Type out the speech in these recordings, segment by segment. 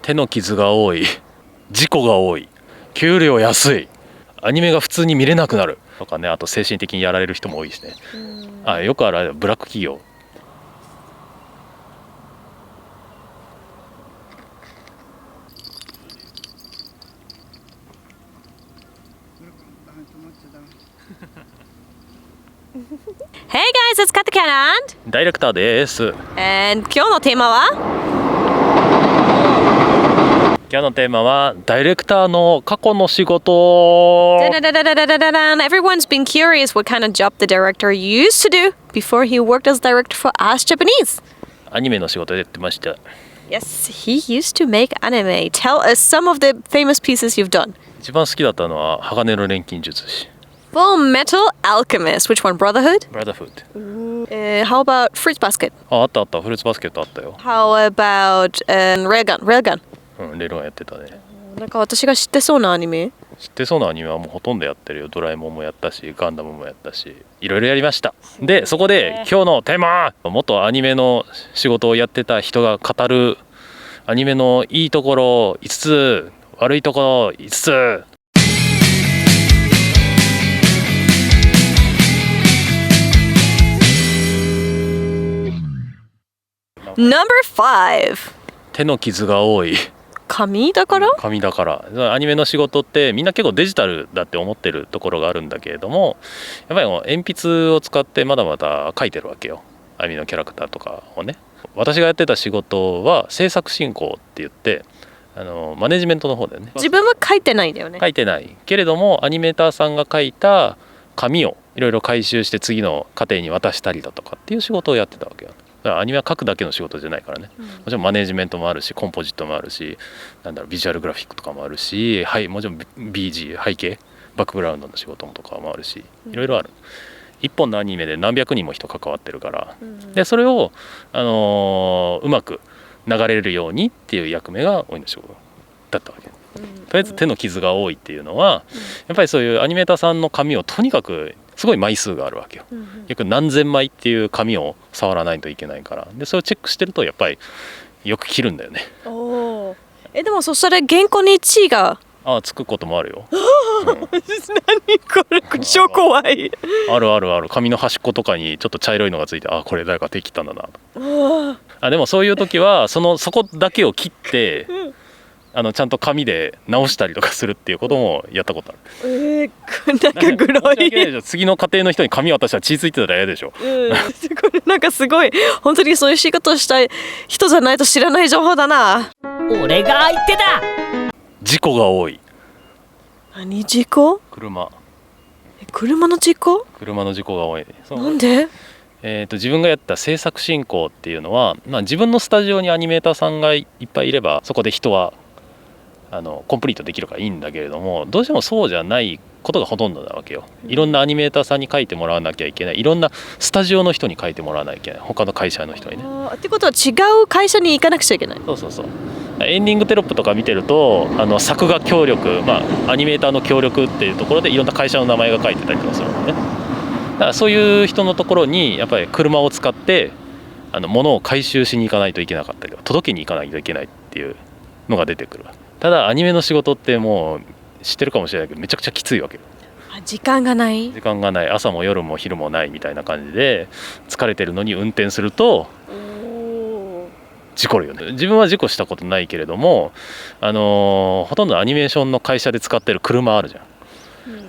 手の傷が多い、事故が多い、給料安い、アニメが普通に見れなくなるとかね。あと精神的にやられる人も多いしね。よくあるブラック企業。Hey guys, it's Kat the Cat and ダイレクターです。 And 今日のテーマはダイレクターの過去の仕事。 Everyone's been curious what kind of job the director used to do before he worked as director for Ask Japanese. アニメの仕事やってました。 Yes, he used to make anime. Tell us some of the famous pieces you've done. 一番好きだったのは鋼の錬金術師。 Full Metal Alchemist. Which one? Brotherhood? ブラザーフード。 How about Fruits Basket? あったフルーツバスケットあったよ。 How about Railgun? レールガンやってたね。なんか私が知ってそうなアニメ。知ってそうなアニメはもうほとんどやってるよ。ドラえもんもやったし、ガンダムもやったし、いろいろやりました。でそこで今日のテーマ、元アニメの仕事をやってた人が語るアニメのいいところ5つ、悪いところ5つ。Number 5. 手の傷が多い。紙だからアニメの仕事ってみんな結構デジタルだって思ってるところがあるんだけれども、やっぱり鉛筆を使ってまだまだ描いてるわけよ、アニメのキャラクターとかをね。私がやってた仕事は制作進行って言って、マネジメントの方だよね。自分は書いてないんだよね。書いてないけれども、アニメーターさんが書いた紙をいろいろ回収して次の過程に渡したりだとかっていう仕事をやってたわけよ。だからアニメは書くだけの仕事じゃないからね、もちろんマネジメントもあるし、コンポジットもあるし、ビジュアルグラフィックとかもあるし、はい、もちろん BG 背景バックグラウンドの仕事もとかもあるし、いろいろある。一本のアニメで何百人も人関わってるから、でそれを、うまく流れるようにっていう役目が多いの仕事だったわけ。とりあえず手の傷が多いっていうのは、やっぱりそういうアニメーターさんの紙をとにかくすごい枚数があるわけよ。約何千枚っていう紙を触らないといけないから、でそれをチェックしてるとやっぱりよく切るんだよね。でもそしたら原稿に血がつくこともあるよ。何これ超怖い。ある紙の端っことかにちょっと茶色いのがついて、これ誰か手切ったんだな。でもそういう時はそこだけを切ってちゃんと紙で直したりとかするっていうこともやったことある。なんかグロい。次の家庭の人に紙渡したら血ついてたら嫌でしょ。これなんかすごい本当にそういう仕事したい人じゃないと知らない情報だな。俺が言ってた。事故が多い。何事故？車の事故？車の事故が多い。なんで？自分がやった制作進行っていうのは、自分のスタジオにアニメーターさんがいっぱいいればそこで人はコンプリートできるからいいんだけれども、どうしてもそうじゃないことがほとんどなわけよ。いろんなアニメーターさんに書いてもらわなきゃいけない、いろんなスタジオの人に書いてもらわなきゃいけない、他の会社の人にね。ってことは違う会社に行かなくちゃいけない。そうエンディングテロップとか見てると作画協力、アニメーターの協力っていうところでいろんな会社の名前が書いてたりとかするのね。だからそういう人のところにやっぱり車を使って物を回収しに行かないといけなかったりとか、届けに行かないといけないっていうのが出てくる。ただアニメの仕事ってもう知ってるかもしれないけどめちゃくちゃきついわけよ。時間がない、朝も夜も昼もないみたいな感じで、疲れてるのに運転すると事故るよね。自分は事故したことないけれども、ほとんどアニメーションの会社で使ってる車あるじゃん。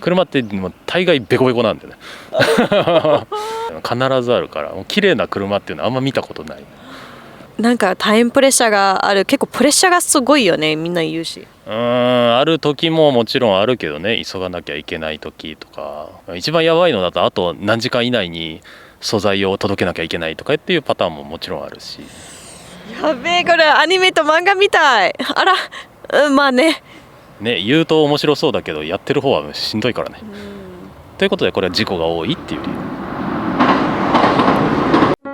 車ってもう大概ベコベコなんだよね。必ずあるから、もう綺麗な車っていうのはあんま見たことない。なんかタイムプレッシャーがある。結構プレッシャーがすごいよね、みんな言うし。ある時ももちろんあるけどね、急がなきゃいけない時とか、一番やばいのだとあと何時間以内に素材を届けなきゃいけないとかっていうパターンももちろんあるし。やべえ、これアニメと漫画みたい。まあね言うと面白そうだけどやってる方はしんどいからね。ということでこれは事故が多いっていう理由。お疲れ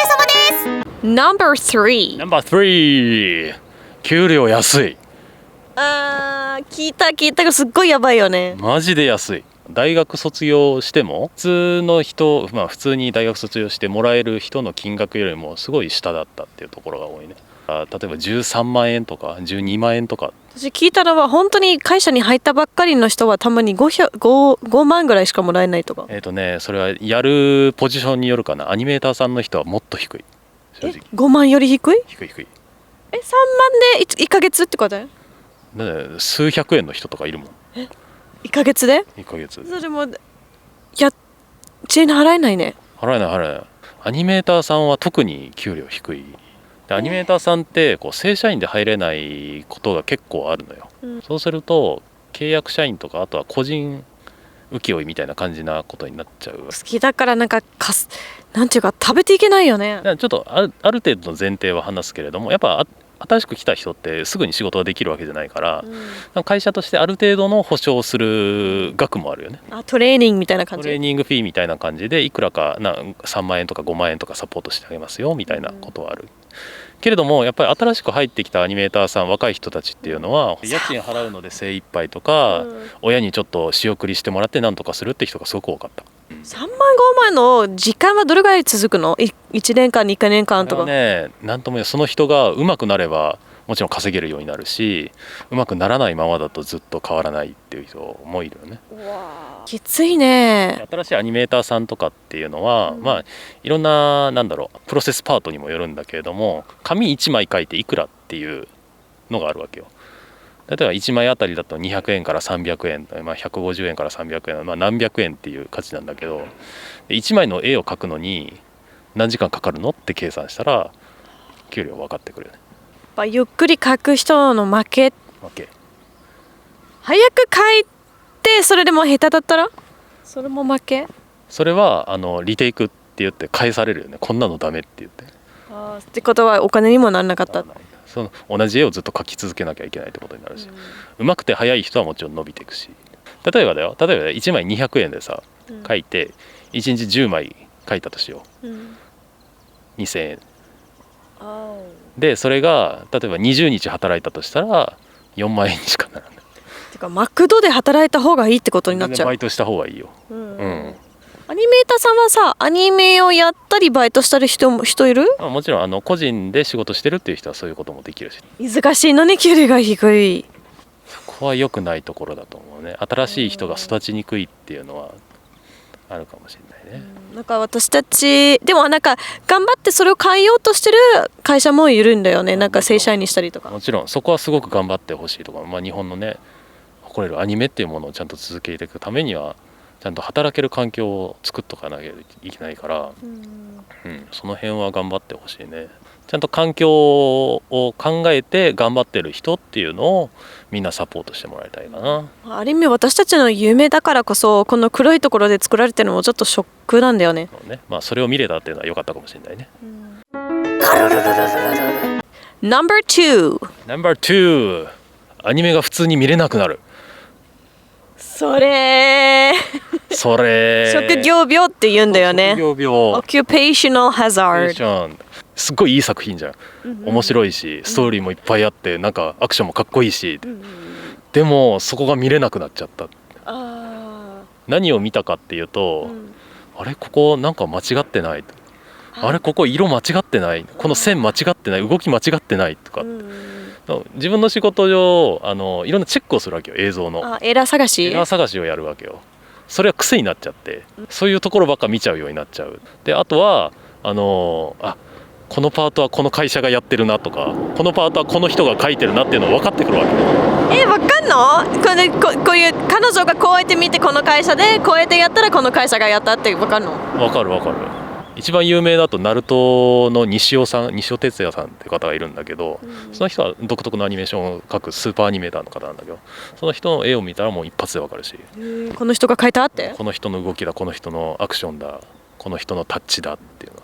様です。Number 3。給料安い。聞いたけどすっごいやばいよね。マジで安い。大学卒業しても普通の人、普通に大学卒業してもらえる人の金額よりもすごい下だったっていうところが多いね。例えば13万円とか12万円とか。私聞いたのは本当に会社に入ったばっかりの人はたまに 5万ぐらいしかもらえないとか。それはやるポジションによるかな。アニメーターさんの人はもっと低い、正直。5万より低い？低い。3万で 1ヶ月ってことだよ。数百円の人とかいるもん。1ヶ月で1ヶ月。それも賃払えないね。払えない。アニメーターさんは特に給料低い。でアニメーターさんって正社員で入れないことが結構あるのよ、そうすると契約社員とかあとは個人請負みたいな感じなことになっちゃう。好きだからなんていうか食べていけないよね。ちょっとある程度の前提は話すけれども、やっぱ新しく来た人ってすぐに仕事ができるわけじゃないから、会社としてある程度の保証をする額もあるよね。トレーニングみたいな感じ。トレーニングフィーみたいな感じでいくらか3万円とか5万円とかサポートしてあげますよみたいなことはある。けれどもやっぱり新しく入ってきたアニメーターさん、若い人たちっていうのは家賃払うので精一杯とか、親にちょっと仕送りしてもらって何とかするって人がすごく多かった。3万5万の時間はどれぐらい続くの？1年間2年間とか。なんともその人が上手くなればもちろん稼げるようになるし、上手くならないままだとずっと変わらないっていう人もいるよね。きついね。新しいアニメーターさんとかっていうのは、いろんなプロセスパートにもよるんだけれども、紙1枚書いていくらっていうのがあるわけよ。例えば1枚あたりだと200円から300円、150円から300円、何百円っていう価値なんだけど、1枚の絵を描くのに何時間かかるのって計算したら給料分かってくるよね。ゆっくり描く人の負け。早く描いてそれでも下手だったらそれも負け。それはリテイクって言って返されるよね。こんなのダメって言って。ってことはお金にもならなかった。その同じ絵をずっと描き続けなきゃいけないってことになるし、上手くて早い人はもちろん伸びていくし、例えば1枚200円でさ描いて1日10枚描いたとしよう、2000円で、それが例えば20日働いたとしたら4万円にしかならない。てかマクドで働いた方がいいってことになっちゃう。バイトした方がいいよ。アニメーターさんはさ、アニメをやったりバイトしたり人いる？もちろん個人で仕事してるっていう人はそういうこともできるし。難しいのに給料が低い。そこは良くないところだと思うね。新しい人が育ちにくいっていうのはあるかもしれないね。なんか私たちでも頑張ってそれを変えようとしてる会社もいるんだよね。正社員にしたりとか。もちろんそこはすごく頑張ってほしいとか、日本のね誇れるアニメっていうものをちゃんと続けていくためにはちゃんと働ける環境を作っとかなきゃいけないから、その辺は頑張ってほしいね。ちゃんと環境を考えて頑張ってる人っていうのをみんなサポートしてもらいたいかな。ある意味私たちの夢だからこそこの黒いところで作られてるのもちょっとショックなんだよね。それを見れたっていうのは良かったかもしれないね。No.2 アニメが普通に見れなくなる。それ職業病って言うんだよね。職業病 Occupational hazard。すっごいいい作品じゃん、面白いしストーリーもいっぱいあってアクションもかっこいいし、でもそこが見れなくなっちゃった。何を見たかっていうと、あれここなんか間違ってない、あれここ色間違ってない、この線間違ってない、動き間違ってないとか、自分の仕事上いろんなチェックをするわけよ。映像のエラー探しをやるわけよ。それは癖になっちゃって、そういうところばっか見ちゃうようになっちゃう。であとはこのパートはこの会社がやってるなとか、このパートはこの人が書いてるなっていうの分かってくるわけ。分かんの？こういう彼女がこうやって見てこの会社でこうやってやったらこの会社がやったって分かるの？分かる。一番有名だとナルトの西尾哲也さんっていう方がいるんだけど、その人は独特のアニメーションを描くスーパーアニメーターの方なんだけど、その人の絵を見たらもう一発で分かるし、この人が描いたって、この人の動きだ、この人のアクションだ、この人のタッチだっていうの。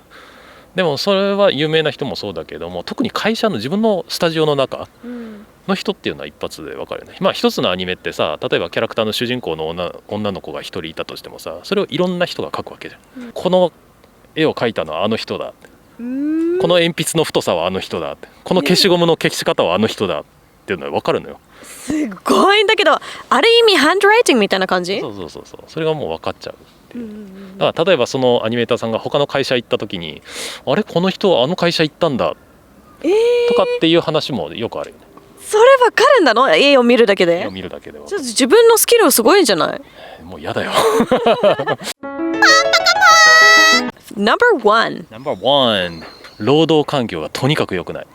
でもそれは有名な人もそうだけども、特に会社の自分のスタジオの中の人っていうのは一発で分かるよね。一つのアニメってさ、例えばキャラクターの主人公の女の子が一人いたとしてもさ、それをいろんな人が描くわけじゃん。この絵を描いたのはあの人だ、この鉛筆の太さはあの人だ、この消しゴムの消し方はあの人だっていうのは分かるのよ。すごいんだけど、ある意味ハンドライティングみたいな感じ？そうそれがもう分かっちゃうっていう。だから例えばそのアニメーターさんが他の会社行った時に、あれこの人はあの会社行ったんだっとかっていう話もよくあるよね。それわかるんだの？絵を見るだけで。見るだけではちょっと自分のスキルすごいんじゃない？もう嫌だよ。No.1 No.1 労働環境がとにかく良くない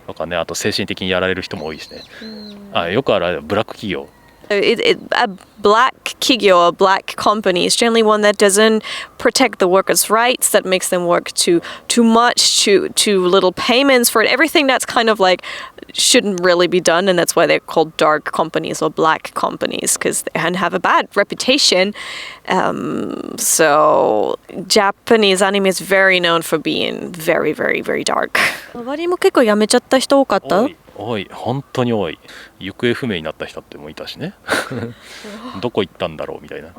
とかね、あと精神的にやられる人も多いしね。よくあるブラック企業。A black 企業, a black company is generally one that doesn't protect the workers' rights, that makes them work too much, too little payments for it. Everything that's kind of like shouldn't really be done, and that's why they're called dark companies or black companies, because they have a bad reputation. So Japanese anime is very known for being very, very, very dark. 周りも結構辞めちゃった人多かった？多い、本当に多い。行方不明になった人ってもいたしね。どこ行ったんだろうみたいな。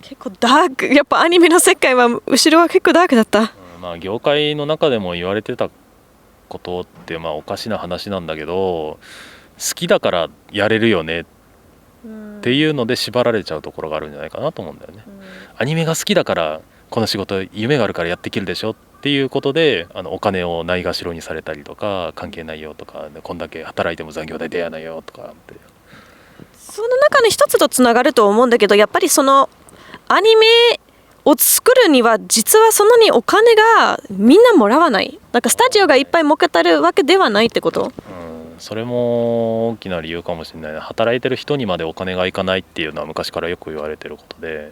結構ダーク。やっぱアニメの世界は後ろは結構ダークだった。業界の中でも言われてたことっておかしな話なんだけど、好きだからやれるよねっていうので縛られちゃうところがあるんじゃないかなと思うんだよね。アニメが好きだからこの仕事夢があるからやっていけるでしょっていうことでお金をないがしろにされたりとか、関係ないよとか、こんだけ働いても残業代出やないよとかって。その中の一つとつながると思うんだけど、やっぱりそのアニメを作るには実はそんなにお金がみんなもらわない。なんかスタジオがいっぱい儲けてるわけではないってこと？それも大きな理由かもしれない。働いてる人にまでお金がいかないっていうのは昔からよく言われてることで、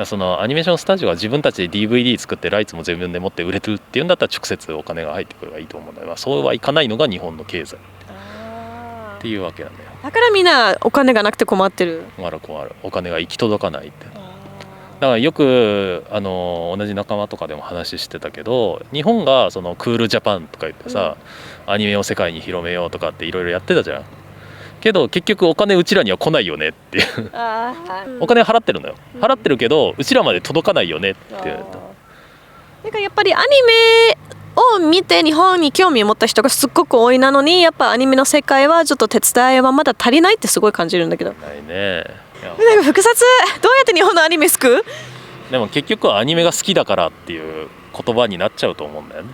そのアニメーションスタジオは自分たちで DVD 作ってライツも自分で持って売れてるっていうんだったら直接お金が入ってくればいいと思うんだけど、そうはいかないのが日本の経済っていうわけなんだよ。だからみんなお金がなくて困ってる。困るお金が行き届かないって。だからよく同じ仲間とかでも話してたけど、日本がそのクールジャパンとか言ってさ、アニメを世界に広めようとかっていろいろやってたじゃん。けど結局お金うちらには来ないよねっていうお金払ってるのよ。払ってるけどうちらまで届かないよねって言われた。なんかやっぱりアニメを見て日本に興味を持った人がすっごく多いなのに、やっぱアニメの世界はちょっと手伝いはまだ足りないってすごい感じるんだけど。ないね。なんか複雑。どうやって日本のアニメ救う？でも結局はアニメが好きだからっていう言葉になっちゃうと思うんだよね。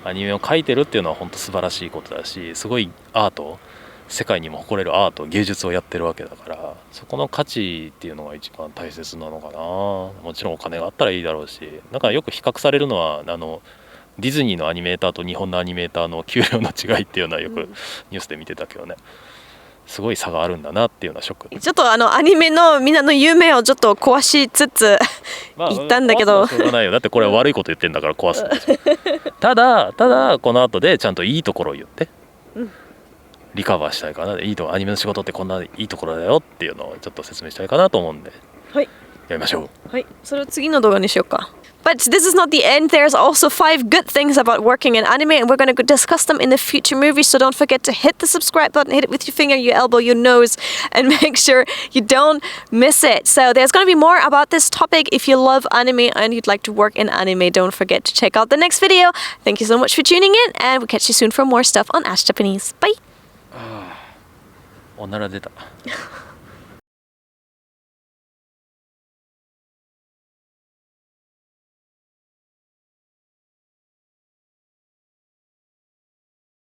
アニメを描いてるっていうのは本当素晴らしいことだし、すごいアート、世界にも誇れるアート、芸術をやってるわけだから、そこの価値っていうのが一番大切なのかな。もちろんお金があったらいいだろうし、だからよく比較されるのはディズニーのアニメーターと日本のアニメーターの給料の違いっていうのはよくニュースで見てたけどね、すごい差があるんだなっていうようなショック。ちょっとアニメのみんなの夢をちょっと壊しつつ言ったんだけど、壊すのはしょうがないよ。だってこれは悪いこと言ってんだから壊すんですよ。ただこの後でちゃんといいところを言って、リカバーしたいかな。いいとアニメの仕事ってこんないいところだよっていうのをちょっと説明したいかなと思うんで、はい、やりましょう。はい、それを次の動画にしようか。But this is not the end. There's also 5 good things about working in anime, and we're going to discuss them in the future movies. So don't forget to hit the subscribe button, hit it with your finger, your elbow, your nose, and make sure you don't miss it. So there's going to be more about this topic. If you love anime and you'd like to work in anime, don't forget to check out the next video. Thank you so much for tuning in, and we'll catch you soon for more stuff on Ask Japanese. Bye! おなら出た。